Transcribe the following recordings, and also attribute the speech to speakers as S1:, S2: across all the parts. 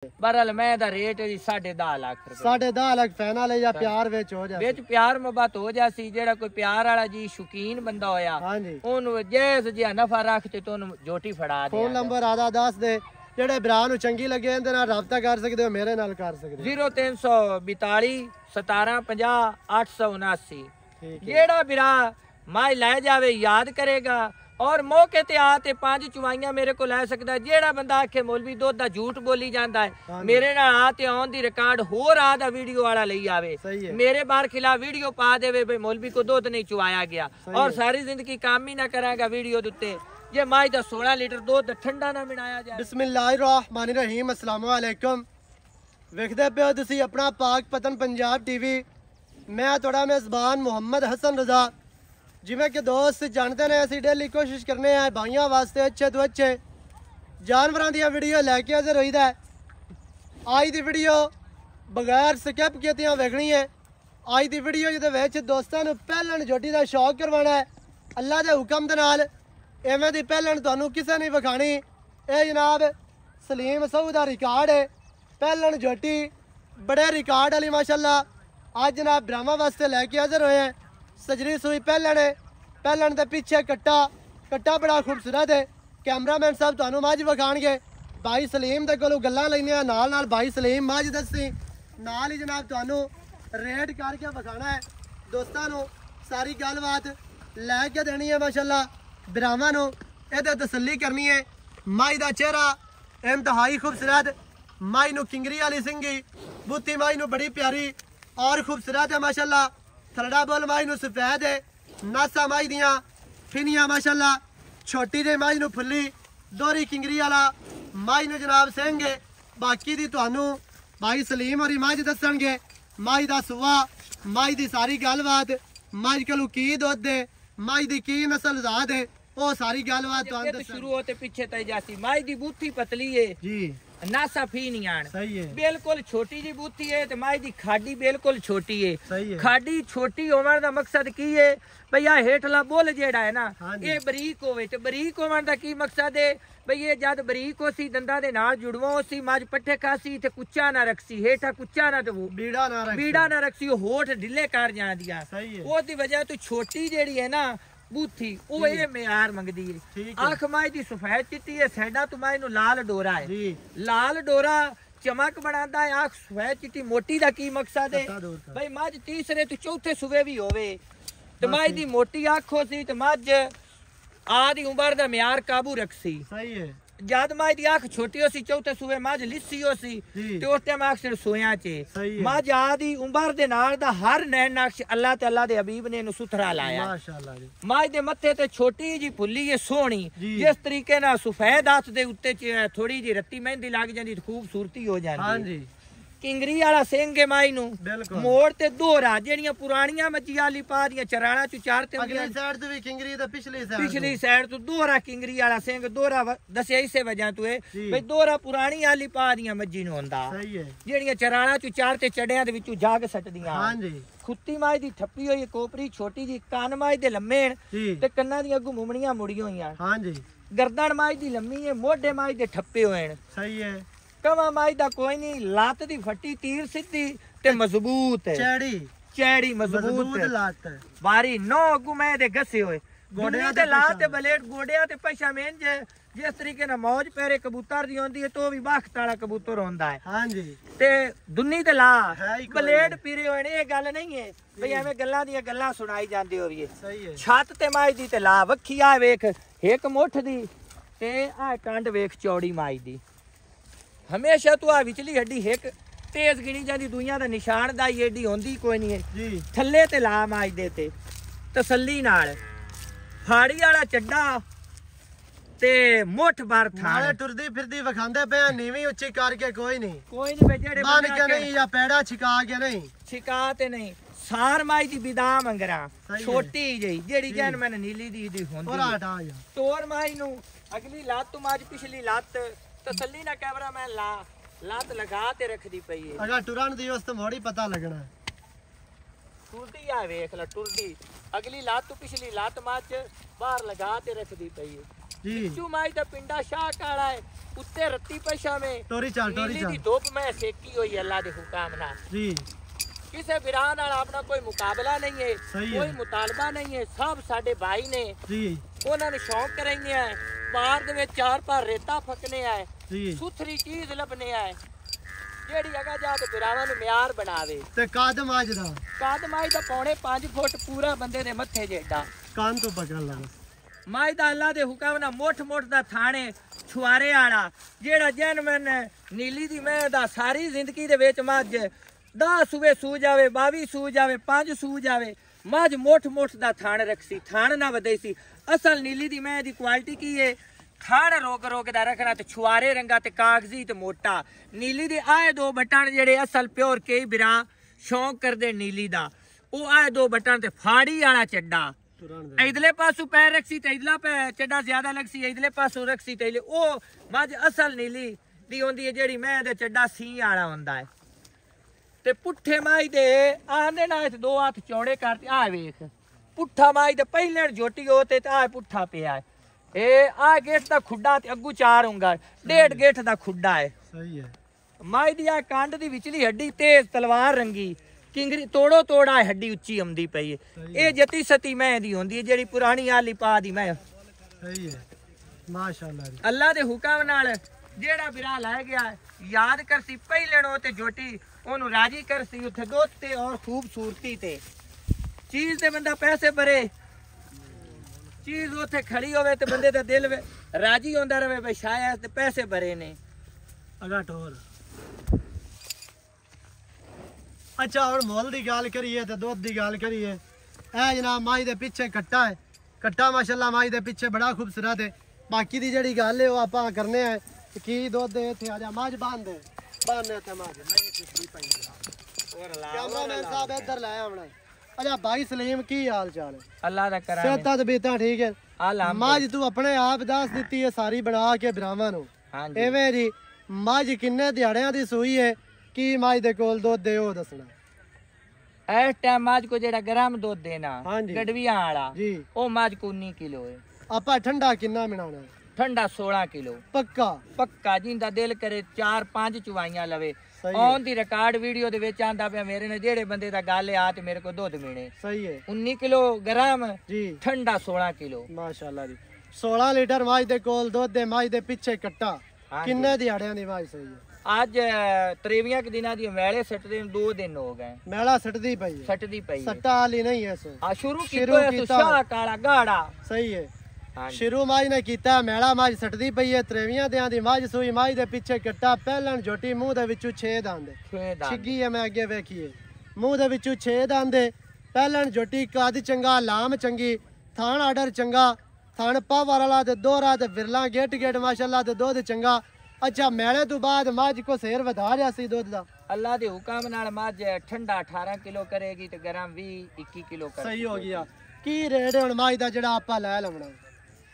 S1: बहरहाल मैं दा रेट जी 10.5 लाख रुपए
S2: 10.5 लाख फाइनल है या प्यार विच हो जाए
S1: विच प्यार मोहब्बत हो जासी जेड़ा कोई प्यार वाला जी शौकीन बंदा होया
S2: हां जी
S1: ओनु जैस जिहा नफा रख ते तोनु जोटी फड़ा दे
S2: फोन नंबर आदा दस दे जेड़े भरा नु चंगी लगे इहदे नाल राबता कर सकदे हो मेरे नाल कर सकदे
S1: 0342 1750 879 जेड़ा भरा माई लै जावे याद करेगा और मौके ते आते 5 चुवाइयां मेरे को लै सकदा है। जेड़ा बंदा आखे मौलवी दुध दा झूठ बोली जांदा है मेरे नाल आते आउन दी रिकॉर्ड होर आ दा वीडियो वाला लई आवे मेरे बार खिलाफ वीडियो पा देवे भाई मौलवी को दुध नहीं चुवाया गया और सारी जिंदगी काम ही ना करांगा वीडियो दे उत्ते जे माई दा 16 लीटर दुध ठंडा ना बनाया जाए।
S2: बिस्मिल्लाहिर्रहमानिर्रहीम अस्सलाम वालेकुम वेखदे पे हो तुसी अपना पाक पतन पंजाब टीवी मैं तुहाडा मेज़बान मुहम्मद हसन रज़ा जिवें कि दोस्त जानते ने असीं डेली कोशिश करने हैं भाइयों वास्ते अच्छे तो अच्छे जानवरों दी वीडियो लैके हाज़र होईदा है। अज दी वीडियो बगैर स्किप कीतियां वेखनी है। अज दी वीडियो जिहदे विच दोस्तां नूं पहलन झोटी दा शौक करवाना है अल्लाह दे हुक्म दे नाल इवें दी पहलन तुहानूं किसे नहीं विखाणी। ये जनाब सलीम सऊ दा रिकॉर्ड है पहलन झोटी बड़े रिकॉर्ड वाली माशाअल्लाह अज जनाब ब्राह्मा वास्ते लैके हाज़र होए हैं। सजरी सुई पहलन है पहलन के पीछे कट्टा कट्टा बड़ा खूबसूरत है। कैमरामैन साहब तुहानूं मझ विखाणगे भाई सलीम दे कोलों गल्लां लईआं नाल नाल भाई सलीम मझ दस्सी नाल ही जनाब तुहानूं रेट करके विखाना है दोस्तां नूं सारी गलबात लैके देनी है माशाअल्लाह ब्राह्मा नूं इहदे तसल्ली करनी है। माई दा चेहरा इंतहाई खूबसूरत माई नूं किंगरी वाली सिंगी बुत्ती माई नूं बड़ी प्यारी और खूबसूरत है माशाअल्लाह। थलड़ा बोल माई नूं सफेद है नासा माई दियां फिनियां माशाअल्लाह छोटी जी माई नूं फुल्ली दोहरी किंगरी वाला माई नूं जनाब सिंह है। बाकी दी तुहानूं भाई सलीम होरी मझ दस्सणगे माई दा सुआ माई दी सारी गलबात माई कोलों की दुध है माई दी की नस्ल जात है वो सारी गलबात तुहानूं दस्सण
S1: शुरू होते पीछे तय जासी माई दी बूथी पतली है
S2: जी
S1: नासा फीनियान
S2: सही है
S1: बिल्कुल छोटी जी बूथी है ते माई दी खाडी बिल्कुल छोटी है।
S2: सही है
S1: खाडी छोटी होने दा मकसद की है भई आ हेठला बोल जेड़ा है ना ये बरीक होवे ते बरीक होने दा की मकसद है भई ये जद बरीक होसी दंदा दे नाल जुड़वा होसी मज पट्ठे खासी ते कुच्चा ना रखसी हेठा कुच्चा ना ते बीड़ा ना रखसी होठ ढिले कर जांदियां ओस दी वजह तो छोटी जेड़ी है ना बूथी वो ये म्यार मंगदी है। आंख माई दी सफेद चिट्टी है साइडा तो माई नूं लाल डोरा है लाल डोरा चमक बनांदा है आंख सफेद चिट्टी मोटी दा की मकसद है भाई मझ तीसरे तो चौथे सुबे भी होवे ते माई दी मोटी आंख होसी ते मझ आदी उम्र दा म्यार काबू रखसी। सही है जद माई दी आंख छोटी होसी चौथे सुबे मझ लिस्सी होसी ते उस टाइम अक्सर सोया च मझ आदी उम्र दे नाल दा हर नैन नक्श अल्लाह ते अल्लाह दे हबीब ने इनु सुथरा लाया माशाअल्लाह जी। मझ दे मत्थे ते छोटी जी फुल्ली है सोहनी जिस तरीके नाल सफेद हाथ दे उत्ते च थोड़ी जी रत्ती मेहंदी लग जांदी खूबसूरती हो जांदी। हां जी किंगरी वाला सिंह है माई नूं मोड़ ते दोहरा जेड़ियां पुरानियां मच्छियां आली पा दियां चराणा चु चार ते
S2: अगली साइड ते भी किंगरी ते
S1: पिछली साइड तो दोहरा किंगरी वाला सिंह दोहरा दसिया इसे वजह तो है भाई दोहरा पुरानी आली पा दियां मच्छी नूं हुंदा सही है जेड़ियां चराणा चु चार ते चढ़ियां दे विचों जाग सटदियां। हां जी खुत्ती माई दी ठप्पी होई कोपरी छोटी जी कान माई दे लम्मे ते कन्नां दी अग्गों मुमणियां मुड़ी होईयां। हां जी गर्दन माई दी लम्मी है मोढे माई दे ठप्पे होए सही है कवा माई दा कोई नहीं लात दी फट्टी तीर सीधी ते मजबूत है चैड़ी मजबूत लात बारी नो अगू मैं दे गसे होए गोड़ियां ते लात ते ब्लेड गोड़ियां ते पछा मेंज जिस तरीके ना मौज पैरे कबूतर दी होंदी है तो भी बाख ताला कबूतर होंदा है। हां जी ते दुन्नी ते ला ब्लेड पीरे होए ने ये गल नहीं है भई एवें गल्लां दी गल्लां सुनाई जांदे होवे सही है छत ते माई दी ते ला वखिया वेख एक मुठ दी ते आ टंड वेख चौड़ी माई दी हमेशा तो आ विचली हड्डी एक तेज गिनी जाती दुनिया का निशान दा एडी होंदी कोई नहीं है थल्ले ते ला माज दे ते तसल्ली नाल फाड़ी वाला चड्डा ते मुठ भर थाले
S2: टुरदी फिरदी वखांदे पे नीवी उच्ची करके कोई नहीं जेड़े मान के नहीं या पैड़ा छिका के नहीं छिका
S1: ते नहीं सार माई दी बिदा मंगरा छोटी जई जेड़ी जैन मैंने नीली दी होंदी और हटा जा तोर माई नु अगली लात तो माज पिछली लात तसल्ली ना कैमरा मैं लात लगा ते रख दी पई है
S2: अगर टुरन दी उस तो मोड़ी पता लगना
S1: टुरदी आ वेख ला टुरदी अगली लात तो पिछली लात माच बाहर लगा ते रख दी पई है चू माई दा पिंडा शाह काला है उत्ते रत्ती पशा में
S2: टोरी चाल
S1: दी धुप में सेकी हुई अल्लाह दे हुक्म नाल जी। किसे बिरा नाल अपना कोई मुकाबला नहीं है, कोई मुतालबा नहीं है, सब साडे भाई ने जी। उन्हां ने शौक करने है बाहर दे विच चार पार रेता फकने है जी, सुथरी चीज लभने है जेड़ी अगा जा के बिरावां नु म्यार बनावे ते कादम आज दा पौने 5 फुट पूरा बंदे दे मथे जेड़ा कान तो पकड़ ला माई दा अल्लाह दे हुक्म ना मोठ दा थाने छुआरे आला जेड़ा जन्मन नीली दी मैं दा सारी जिंदगी दे विच मझ 10 सूबे सू जावे 22 सू जावे 5 सू जावे मझ मोठ दा थान रखसी थान ना वधई सी। असल नीली दी मैं दी क्वालिटी की है थान रोक दा रखना ते छुआरे रंगा ते कागजी ते मोटा नीली दे आए 2 बटन जेड़े असल प्योर कई बिरा शौक करदे नीली दा ओ आए 2 बटन ते फाड़ी आला चड्डा इधले पासू पैर रखसी ते इधला पे चड्डा ज्यादा लगसी इधले पासू रखसी ते ओ मझ असल नीली दी होंदी है जेड़ी मैं दे चड्डा सी आला होंदा है ते पुट्ठे माई दे आंदे ना 2 हाथ चौड़े करते आ वेख पुट्ठा माई दे पहले जोटी होते ते आ पुट्ठा पिया है ए आ गेट दा खुड्डा ते अग्गू 4 होंगा 1.5 गेट दा खुड्डा है सही है। माई दी आ कांड दी विचली हड्डी तेज तलवार रंगी किंगरी तोड़ा हड्डी उच्ची आंदी पई है ए जती सती मैं दी होंदी है जेड़ी पुरानी आली पा दी मैं सही है माशाअल्लाह। अल्लाह दे हुक्म नाल जेड़ा बिरा लै गया याद करसी पहले नो ते जोटी ओनू राजी करसी उथे दोस्ते और खूबसूरती ते चीज ते बंदा पैसे भरे चीज उथे खड़ी होवे ते बंदे दा दिल राजी होंदा रहे भाई शायद ते पैसे भरे ने अगा टोर। अच्छा और मोल दी गल करिए ते दूध दी गल करिए ए जनाब माई दे पीछे कट्टा है कट्टा माशाल्लाह माई दे पीछे बड़ा खूबसूरत है। बाकी दी जेड़ी गल है वो आपां करने है की दूध दे इथे आ जा मज बांध दे बांधने ते मज मैं किसी पई और ला कैमरामैन साहब इधर ले आवना। अच्छा भाई सलीम की हाल चाल है अल्लाह दा करम सेहत तबीयत ठीक है अल्लाह मज तू अपने आप दस दित्ती है सारी बना के बिरावां नु हां जी एवें जी मज किन्ने दिहाड़ियां दी सूई है की मज दे कोल दूध दे ओ दसना इस टाइम मज को जेड़ा गरम दूध देना गडवियां वाला जी ओ मज को 19 किलो है आपा ठंडा किन्ना मिलाना ठंडा 16 किलो पक्का जिंदा दिल करे 4-5 चुवाइयां लवे ऑन दी रिकॉर्ड वीडियो दे विच आंदा पे मेरे ने जेड़े बंदे दा गल आ ते मेरे को दूध मिले सही है 19 किलो ग्राम जी ठंडा 16 किलो माशाल्लाह जी 16 लीटर माई दे कोल दूध दे माई दे पीछे कट्टा किन्ने दिहाड़ियां दी माई सही है आज 23 के दिना दी मेले सटदे 2 दिन हो गए मेला सटदी पई सट्टा वाली नहीं है सो आ शुरू कीता शाह काला गाड़ा सही है शुरू माज ने कीता मेला माज सटदी पई है 23 दिहां दी माज सूई माज दे पीछे कट्टा पहलन जोटी मुंह दे विचू 6 दांदे छिगी है मैं अगे वेखिए मुंह दे विचू 6 दांदे पहलन जोटी कद चंगा लाम चंगी थान आर्डर चंगा थान पावर वाला ते दोहरा ते विरला गेट माशाल्लाह ते दूध चंगा। अच्छा मेले तो बाद मज को शेर वधा जासी दूध दा अल्लाह दे हुक्म नाल मज ठंडा 18 किलो करेगी ते गरम 20-21 किलो कर सही हो गया। की रेट हुन मज दा जेड़ा आपा ले लवना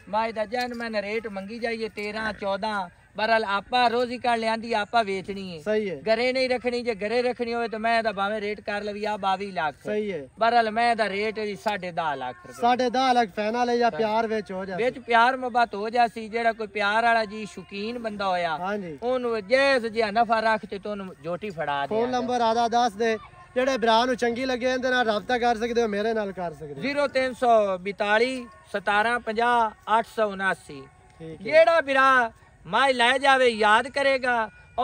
S1: माई दा जन मैंने रेट मंगी जाइए 13-14 बरल आपा रोजी कर लियांदी आपा बेचनी है सही है घरे नहीं रखनी जे घरे रखनी होवे तो मैं दा भावे रेट कर लवी आ 22 लाख सही है बरल मैं दा रेट 10.5 लाख रुपए 10.5 लाख फाइनल है या प्यार विच हो जा विच प्यार मोहब्बत हो जासी जेड़ा कोई प्यार वाला जी शौकीन बंदा होया हां जी ओनु जैस जिहा नफा रख ते तोनु जोटी फड़ा दे फोन नंबर आदा 10 दे जेड़े भरा नु चंगी लगे इहदे नाल राबता कर सकदे हो मेरे नाल कर सकदे 0342 1750 879 जेड़ा भरा माई लै जावे याद करेगा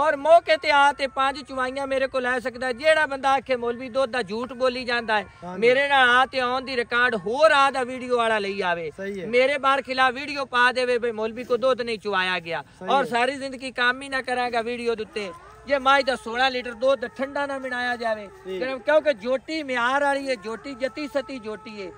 S1: और मौके ते आते 5 चुवाइयां मेरे को लै सकदा जेड़ा बंदा आखे मौलवी दूध दा झूठ बोली जांदा है मेरे नाल आते ऑन दी रिकॉर्ड होर आ दा वीडियो वाला लई आवे मेरे बार खिलाफ वीडियो पा देवे भाई मौलवी को दूध नहीं चुवाया गया और सारी जिंदगी काम ही ना कराएगा वीडियो दे उत्ते जे माई दा 16 लीटर दूध ठंडा ना मिलाया जावे क्योंकि जोटी म्यार वाली है जोटी जती सती जोटी है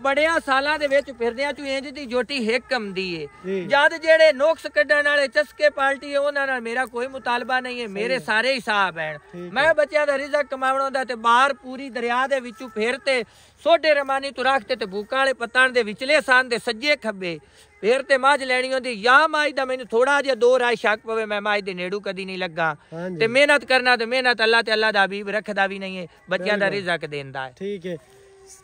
S1: बड़िया सालां दे विच फिरदियां तू इंज दी जोटी हिक आंदी है जद जेड़े नोक्स कड्डण वाले चस्के पार्टी है उन्हां नाल मेरा कोई मुतालबा नहीं है मेरे सारे हिसाब हैं मैं बच्चों दा रिज़क कमावण दा ते बाहर पूरी दरिया दे विचों फिरते सोडे रमानी तू रखते ते भूकां वाले पत्तण दे विचले सन दे सज्जे खब्बे फिर ते मझ लैनी होंदी या माई दा मैनू थोड़ा जिहा दो राय शक पवे मैं माई दे नेड़ू कदी नहीं लगा ते मेहनत करना ते मेहनत अल्लाह ते अल्लाह दा हबीब रखदा भी नहीं है बच्चों दा रिज़क देंदा है ठीक है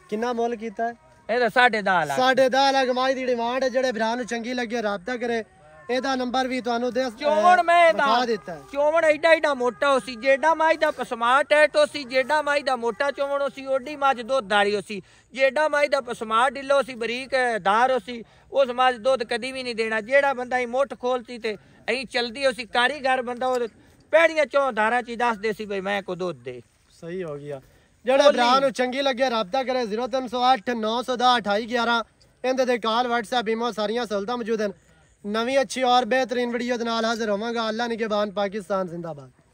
S1: कितना मोल कीता है ਇਹਦਾ 10.5 ਲੱਖ
S2: 10.5 ਲੱਖ ਮਾਈ ਦੀ ਡਿਮਾਂਡ ਹੈ। ਜਿਹੜੇ ਭਰਾ ਨੂੰ ਚੰਗੀ ਲੱਗੇ ਰਾਬਤਾ ਕਰੇ। ਇਹਦਾ ਨੰਬਰ ਵੀ ਤੁਹਾਨੂੰ
S1: ਚੋਣ ਮੈਂ
S2: ਦਿਖਾ ਦਿੱਤਾ।
S1: ਚੋਣ ਐਡਾ ਮੋਟਾ ਹੋ ਸੀ, ਜੇਡਾ ਮਾਈ ਦਾ ਪਸਮਾ ਟੈਟ ਹੋ ਸੀ, ਜੇਡਾ ਮਾਈ ਦਾ ਮੋਟਾ ਚੋਣ ਹੋ ਸੀ, ਓਡੀ ਮੱਝ ਦੁੱਧਦਾਰੀ ਹੋ ਸੀ। ਜੇਡਾ ਮਾਈ ਦਾ ਪਸਮਾ ਢਿੱਲੋ ਸੀ, ਬਰੀਕ ਧਾਰ ਹੋ ਸੀ, ਉਸ ਮੱਝ ਦੁੱਧ ਕਦੀ ਵੀ ਨਹੀਂ ਦੇਣਾ। ਜਿਹੜਾ ਬੰਦਾ ਹੀ ਮੁੱਠ ਖੋਲਤੀ ਤੇ ਅਹੀਂ ਚਲਦੀ ਹੋ ਸੀ, ਕਾਰੀਗਰ ਬੰਦਾ ਉਹ ਪਹਿੜੀਆਂ ਚੋਂ ਧਾਰਾਂ ਚ ਦੱਸਦੇ ਸੀ ਬਈ ਮੈਂ ਕੋ ਦੁੱਧ ਦੇ।
S2: ਸਹੀ ਹੋ ਗਿਆ। ਜਿਹੜੇ ਭਰਾ ਨੂੰ ਚੰਗੀ ਲੱਗੇ ਰਾਬਤਾ ਕਰੇ 0308 910 2811। ਇਹਦੇ ਤੇ ਕਾਲ WhatsApp ਈਮੋ ਸਾਰੀਆਂ ਸਹੂਲਤਾਂ ਮੌਜੂਦ ਹਨ। ਨਵੀਂ ਅੱਛੀ ਔਰ बेहतरीन वीडियो ਦੇ ਨਾਲ ਹਾਜ਼ਰ ਹੋਵਾਂਗਾ। ਅੱਲਾ ਨਿਗਹਿਬਾਨ, ਪਾਕਿस्तान जिंदाबाद।